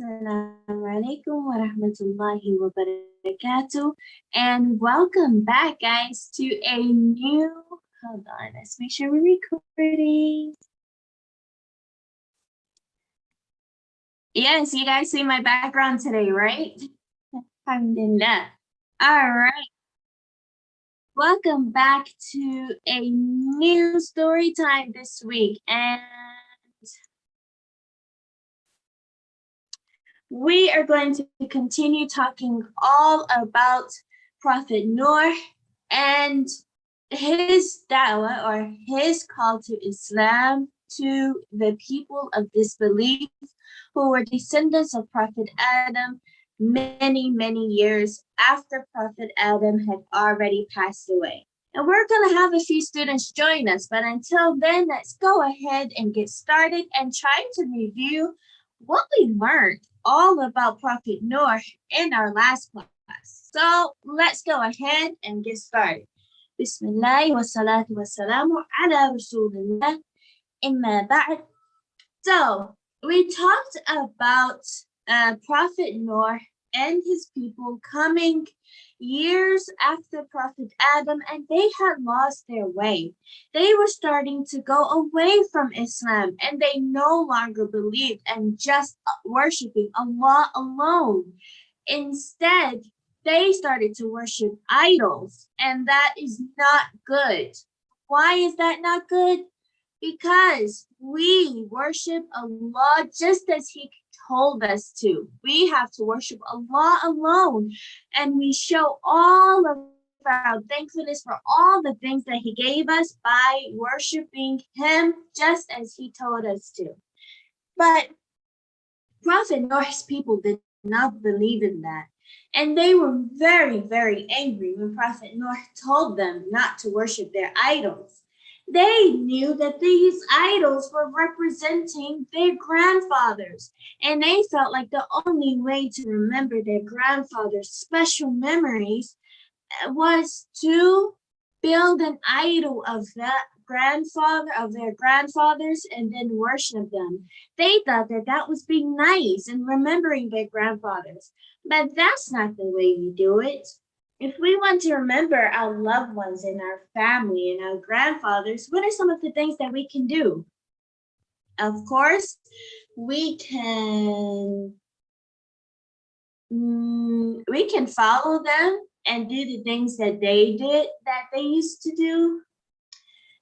Assalamu alaikum wa rahmatullahi wa barakatuh. And welcome back, guys, to a new. Hold on, let's make sure we're recording. Yes, you guys see my background today, right? Alhamdulillah. All right. Welcome back to a new story time this week. And we are going to continue talking all about Prophet Noor and his da'wah or his call to Islam to the people of disbelief who were descendants of Prophet Adam many, many years after Prophet Adam had already passed away. And we're going to have a few students join us, but until then, let's go ahead and get started and try to review what we learned all about Prophet Noor in our last class. So let's go ahead and get started. Bismillah wa salatu wa salamu ala rasulillah imma ba'd. So we talked about Prophet Noor and his people coming years after Prophet Adam, and they had lost their way. They were starting to go away from Islam, and they no longer believed in just worshiping Allah alone. Instead, they started to worship idols, and that is not good. Why is that not good? Because we worship Allah just as He told us to. We have to worship Allah alone, and we show all of our thankfulness for all the things that He gave us by worshiping Him just as He told us to. But Prophet Noah's people did not believe in that. And they were very, very angry when Prophet Noah told them not to worship their idols. They knew that these idols were representing their grandfathers, and they felt like the only way to remember their grandfather's special memories was to build an idol of that grandfather, of their grandfathers, and then worship them. They thought that that was being nice and remembering their grandfathers, but that's not the way you do it. If we want to remember our loved ones and our family and our grandfathers, what are some of the things that we can do? Of course, we can follow them and do the things that they did, that they used to do.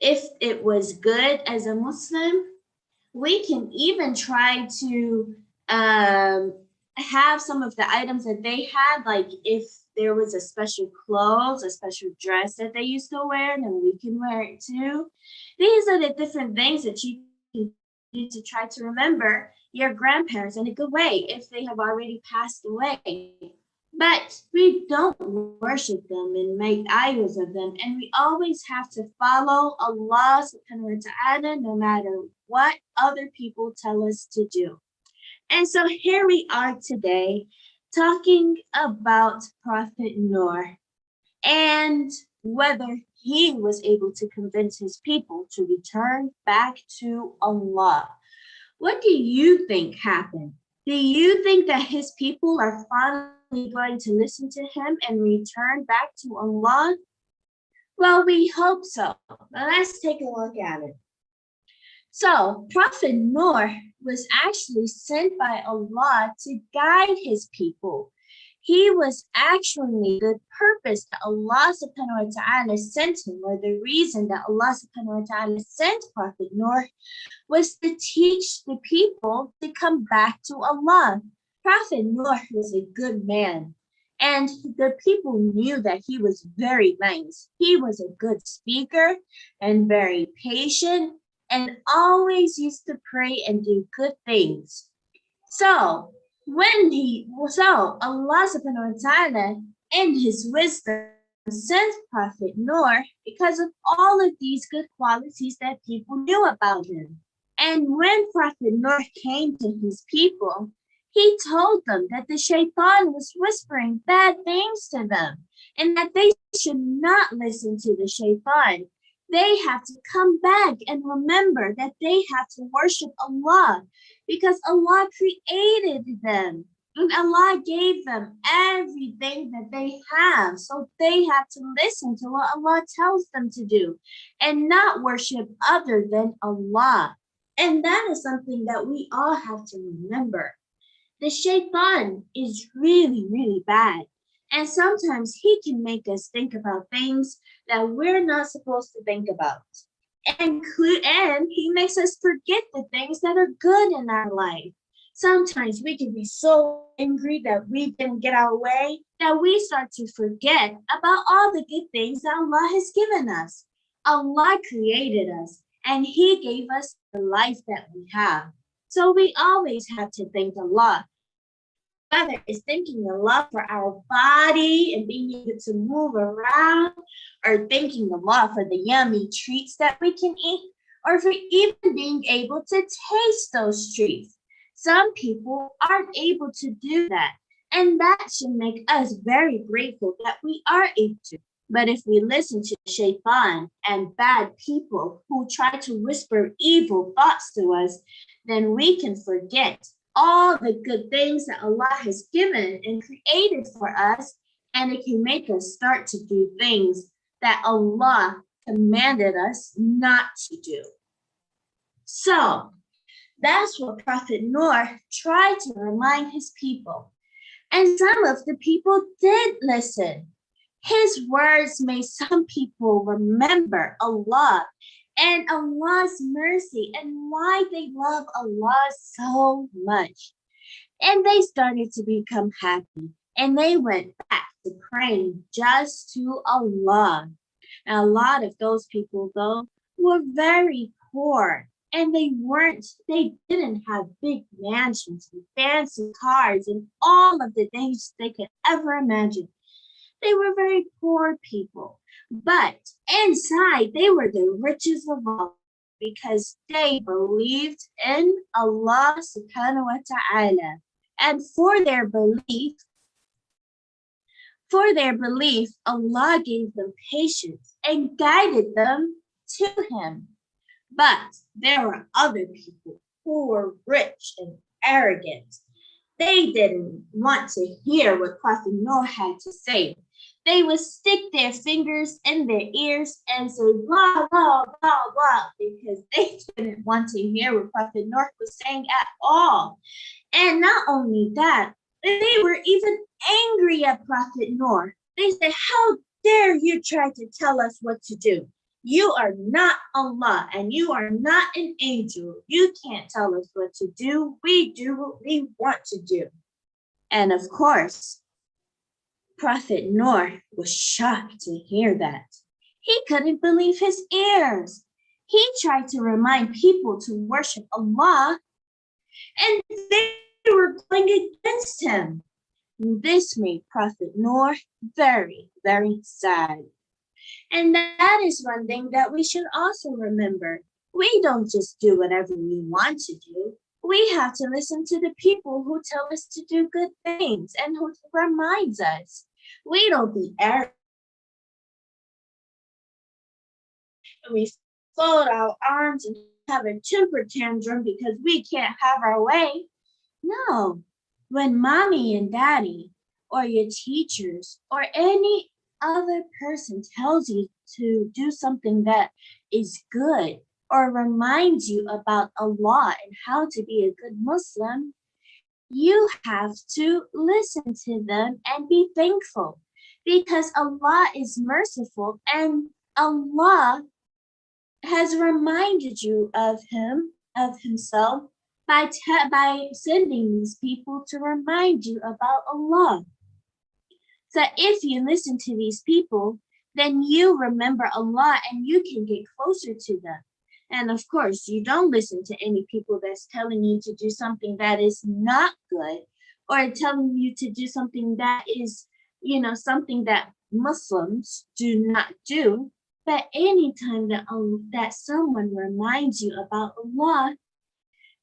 If it was good as a Muslim, we can even try to have some of the items that they had, like if there was a special clothes, a special dress that they used to wear, then we can wear it too. These are the different things that you can do to try to remember your grandparents in a good way if they have already passed away. But we don't worship them and make idols of them, and we always have to follow Allah subhanahu wa ta'ala no matter what other people tell us to do. And so here we are today talking about Prophet Noor and whether he was able to convince his people to return back to Allah. What do you think happened? Do you think that his people are finally going to listen to him and return back to Allah? Well, we hope so. Now let's take a look at it. So, Prophet Noor was actually sent by Allah to guide his people. He was actually the purpose that Allah subhanahu wa ta'ala sent him, or the reason that Allah subhanahu wa ta'ala sent Prophet Noor was to teach the people to come back to Allah. Prophet Noor was a good man, and the people knew that he was very nice. He was a good speaker and very patient, and always used to pray and do good things. So Allah subhanahu wa ta'ala in his wisdom sent Prophet Noor because of all of these good qualities that people knew about him. And when Prophet Noor came to his people, he told them that the shaitan was whispering bad things to them and that they should not listen to the shaitan. They have to come back and remember that they have to worship Allah because Allah created them. And Allah gave them everything that they have. So they have to listen to what Allah tells them to do and not worship other than Allah. And that is something that we all have to remember. The shaitan is really, really bad. And sometimes he can make us think about things that we're not supposed to think about. And he makes us forget the things that are good in our life. Sometimes we can be so angry that we didn't get our way that we start to forget about all the good things that Allah has given us. Allah created us and He gave us the life that we have. So we always have to thank Allah. Whether it's thanking Allah for our body and being able to move around, or thanking Allah for the yummy treats that we can eat, or for even being able to taste those treats. Some people aren't able to do that, and that should make us very grateful that we are able to. But if we listen to shaitan and bad people who try to whisper evil thoughts to us, then we can forget all the good things that Allah has given and created for us, and it can make us start to do things that Allah commanded us not to do. So that's what Prophet Noor tried to remind his people. And some of the people did listen. His words made some people remember Allah and Allah's mercy and why they love Allah so much. And they started to become happy and they went back to praying just to Allah. And a lot of those people, though, were very poor and they didn't have big mansions and fancy cars and all of the things they could ever imagine. They were very poor people, but inside they were the richest of all because they believed in Allah subhanahu wa ta'ala. And for their belief, Allah gave them patience and guided them to Him. But there were other people who were rich and arrogant. They didn't want to hear what Prophet Noor had to say. They would stick their fingers in their ears and say blah, blah, blah, blah, because they didn't want to hear what Prophet Noor was saying at all. And not only that, they were even angry at Prophet Noor. They said, how dare you try to tell us what to do? You are not Allah and you are not an angel. You can't tell us what to do. We do what we want to do. And of course, Prophet Noor was shocked to hear that. He couldn't believe his ears. He tried to remind people to worship Allah, and they were going against him. This made Prophet Noor very, very sad. And that is one thing that we should also remember. We don't just do whatever we want to do. We have to listen to the people who tell us to do good things and who reminds us. We don't be arrogant. We fold our arms and have a temper tantrum because we can't have our way. No, when mommy and daddy or your teachers or any other person tells you to do something that is good or reminds you about Allah and how to be a good Muslim, you have to listen to them and be thankful because Allah is merciful and Allah has reminded you of Himself by sending these people to remind you about Allah. So if you listen to these people, then you remember Allah and you can get closer to them. And of course, you don't listen to any people that's telling you to do something that is not good or telling you to do something that is, something that Muslims do not do. But anytime that someone reminds you about Allah,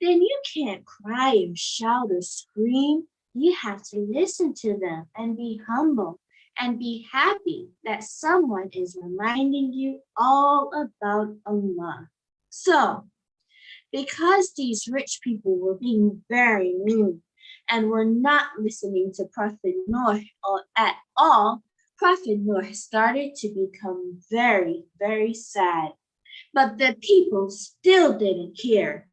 then you can't cry or shout or scream. You have to listen to them and be humble and be happy that someone is reminding you all about Allah. So, because these rich people were being very mean and were not listening to Prophet Noah at all, Prophet Noah started to become very, very sad. But the people still didn't care.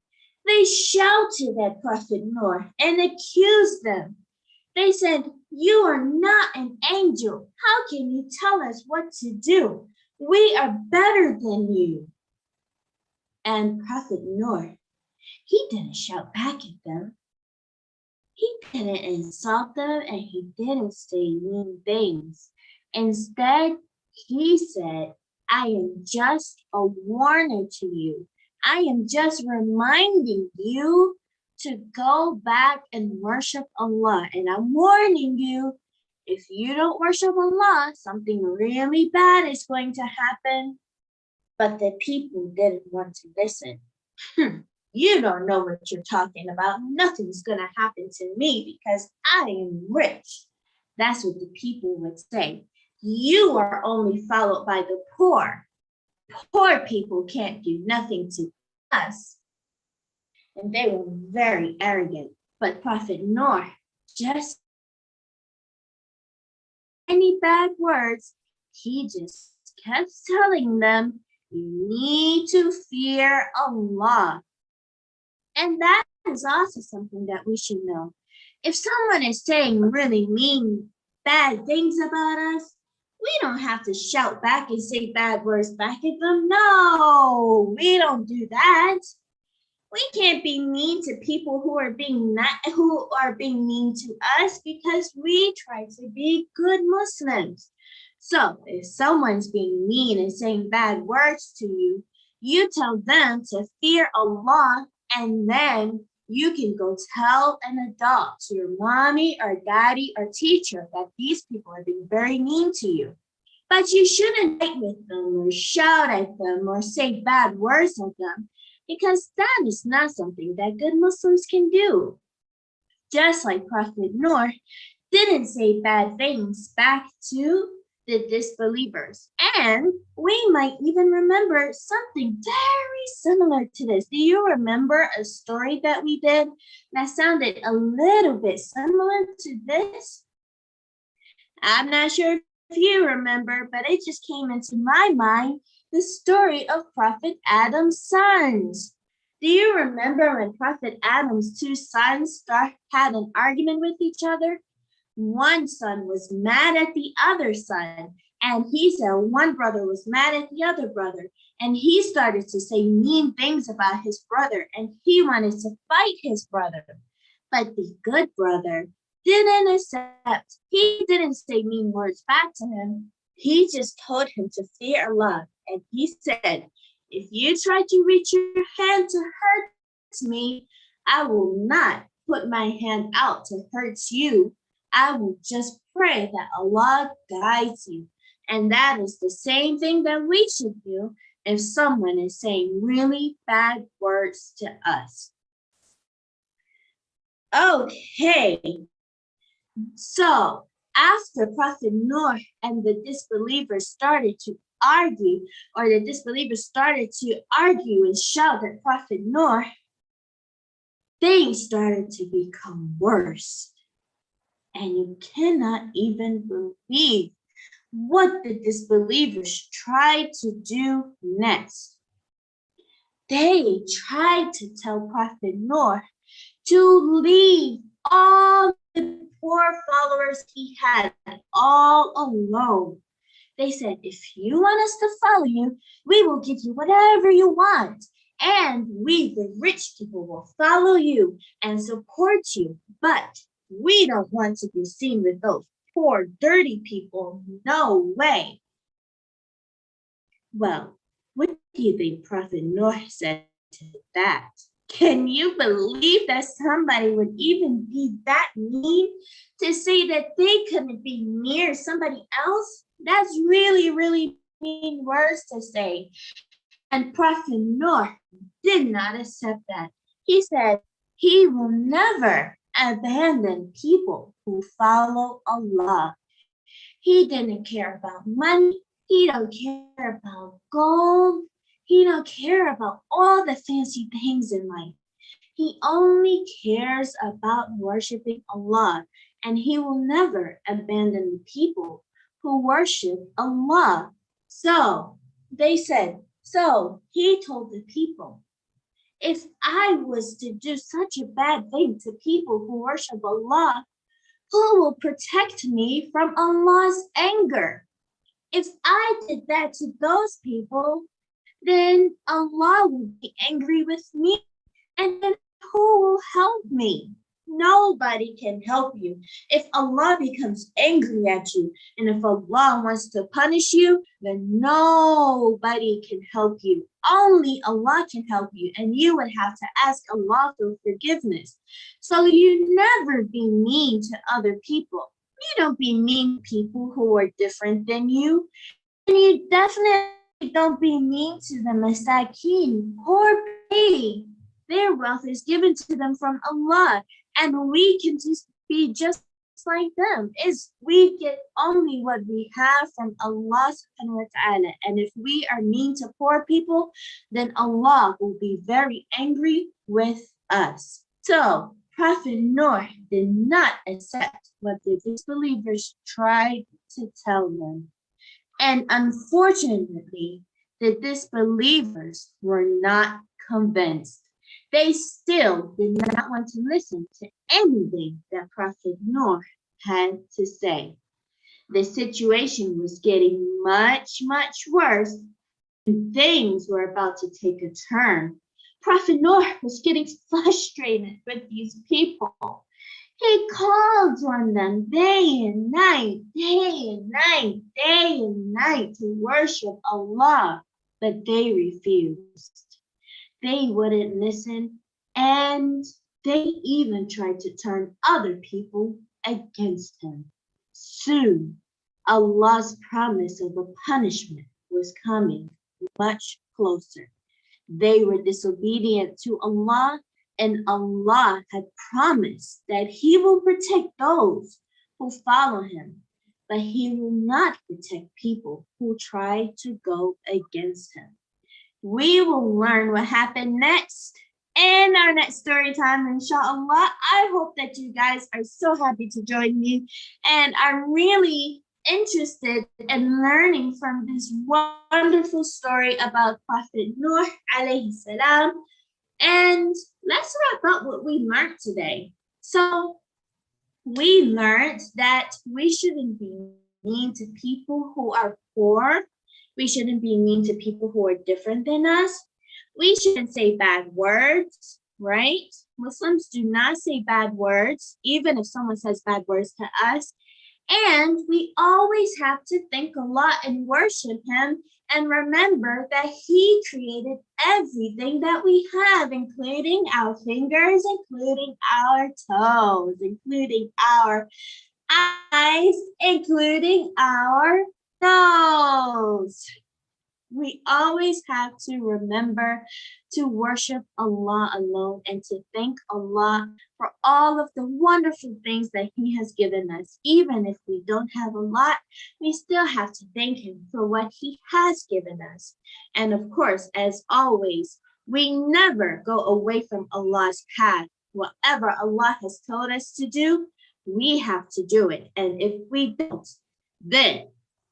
They shouted at Prophet Noah and accused them. They said, "You are not an angel. How can you tell us what to do? We are better than you." And Prophet Noah, he didn't shout back at them. He didn't insult them and he didn't say mean things. Instead, he said, "I am just a warner to you. I am just reminding you to go back and worship Allah. And I'm warning you, if you don't worship Allah, something really bad is going to happen." But the people didn't want to listen. "You don't know what you're talking about. Nothing's going to happen to me because I am rich." That's what the people would say. "You are only followed by the poor. Poor people can't do nothing to us." And they were very arrogant. But Prophet Noah, just any bad words, he just kept telling them, "You need to fear Allah." And that is also something that we should know. If someone is saying really mean, bad things about us, we don't have to shout back and say bad words back at them. No, we don't do that. We can't be mean to people who are being mean to us because we try to be good Muslims. So if someone's being mean and saying bad words to you, you tell them to fear Allah, and then you can go tell an adult, to your mommy or daddy or teacher, that these people are being very mean to you. But you shouldn't fight with them or shout at them or say bad words at them, because that is not something that good Muslims can do. Just like Prophet Noah didn't say bad things back to the disbelievers. And we might even remember something very similar to this. Do you remember a story that we did that sounded a little bit similar to this? I'm not sure if you remember, but it just came into my mind, the story of Prophet Adam's sons. Do you remember when Prophet Adam's two sons had an argument with each other? One son was mad at the other son, and he said one brother was mad at the other brother, and he started to say mean things about his brother, and he wanted to fight his brother. But the good brother didn't accept. He didn't say mean words back to him. He just told him to fear Allah, and he said, "If you try to reach your hand to hurt me, I will not put my hand out to hurt you. I will just pray that Allah guides you." And that is the same thing that we should do if someone is saying really bad words to us. Okay, so after Prophet Noah and the disbelievers started to argue, and shout at Prophet Noah, things started to become worse. And you cannot even believe what the disbelievers tried to do next. They tried to tell Prophet Noah to leave all the poor followers he had all alone. They said, "If you want us to follow you, we will give you whatever you want. And we, the rich people, will follow you and support you. But we don't want to be seen with those poor, dirty people. No way." Well, what do you think Prophet Noah said to that? Can you believe that somebody would even be that mean to say that they couldn't be near somebody else? That's really, really mean words to say. And Prophet Noah did not accept that. He said he will never abandon people who follow Allah. He didn't care about money. He don't care about gold. He don't care about all the fancy things in life. He only cares about worshiping Allah, and he will never abandon the people who worship Allah. So they said, so he told the people, if I was to do such a bad thing to people who worship Allah, who will protect me from Allah's anger? If I did that to those people, then Allah will be angry with me, and then who will help me? Nobody can help you. If Allah becomes angry at you, and if Allah wants to punish you, then nobody can help you. Only Allah can help you, and you would have to ask Allah for forgiveness. So you never be mean to other people. You don't be mean to people who are different than you. And you definitely don't be mean to the masakin, poor people. Their wealth is given to them from Allah, and we can just be just like them. Is we get only what we have from Allah subhanahu wa ta'ala. And if we are mean to poor people, then Allah will be very angry with us. So Prophet Noah did not accept what the disbelievers tried to tell them. And unfortunately, the disbelievers were not convinced. They still did not want to listen to anything that Prophet Noah had to say. The situation was getting much, much worse, and things were about to take a turn. Prophet Noah was getting frustrated with these people. He called on them day and night, day and night, day and night to worship Allah, but they refused. They wouldn't listen, and they even tried to turn other people against him. Soon, Allah's promise of a punishment was coming much closer. They were disobedient to Allah, and Allah had promised that he will protect those who follow him, but he will not protect people who try to go against him. We will learn what happened next in our next story time, inshallah. I hope that you guys are so happy to join me and are really interested in learning from this wonderful story about Prophet Noah alayhi salam. And let's wrap up what we learned today. So we learned that we shouldn't be mean to people who are poor. We shouldn't be mean to people who are different than us. We shouldn't say bad words, right? Muslims do not say bad words, even if someone says bad words to us. And we always have to thank Allah and worship him and remember that he created everything that we have, including our fingers, including our toes, including our eyes, including our nose. We always have to remember to worship Allah alone and to thank Allah for all of the wonderful things that he has given us. Even if we don't have a lot, we still have to thank him for what he has given us. And of course, as always, we never go away from Allah's path. Whatever Allah has told us to do, we have to do it. And if we don't, then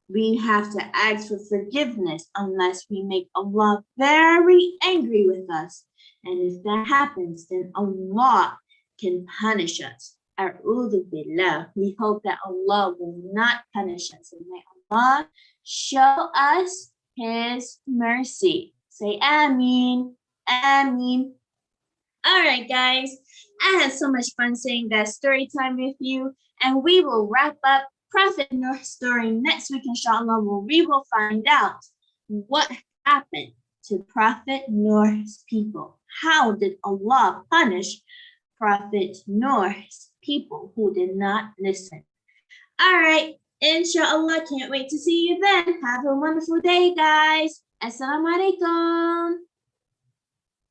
we have to ask for forgiveness unless we make Allah very angry with us. And if that happens, then Allah can punish us. A'udhu billah. We hope that Allah will not punish us. And may Allah show us his mercy. Say Ameen. Ameen. All right, guys. I had so much fun saying that story time with you. And we will wrap up Prophet Noah's story next week, inshallah, where we will find out what happened to Prophet Noah's people. How did Allah punish Prophet Noah's people who did not listen? All right, inshallah, can't wait to see you then. Have a wonderful day, guys. Assalamu alaikum.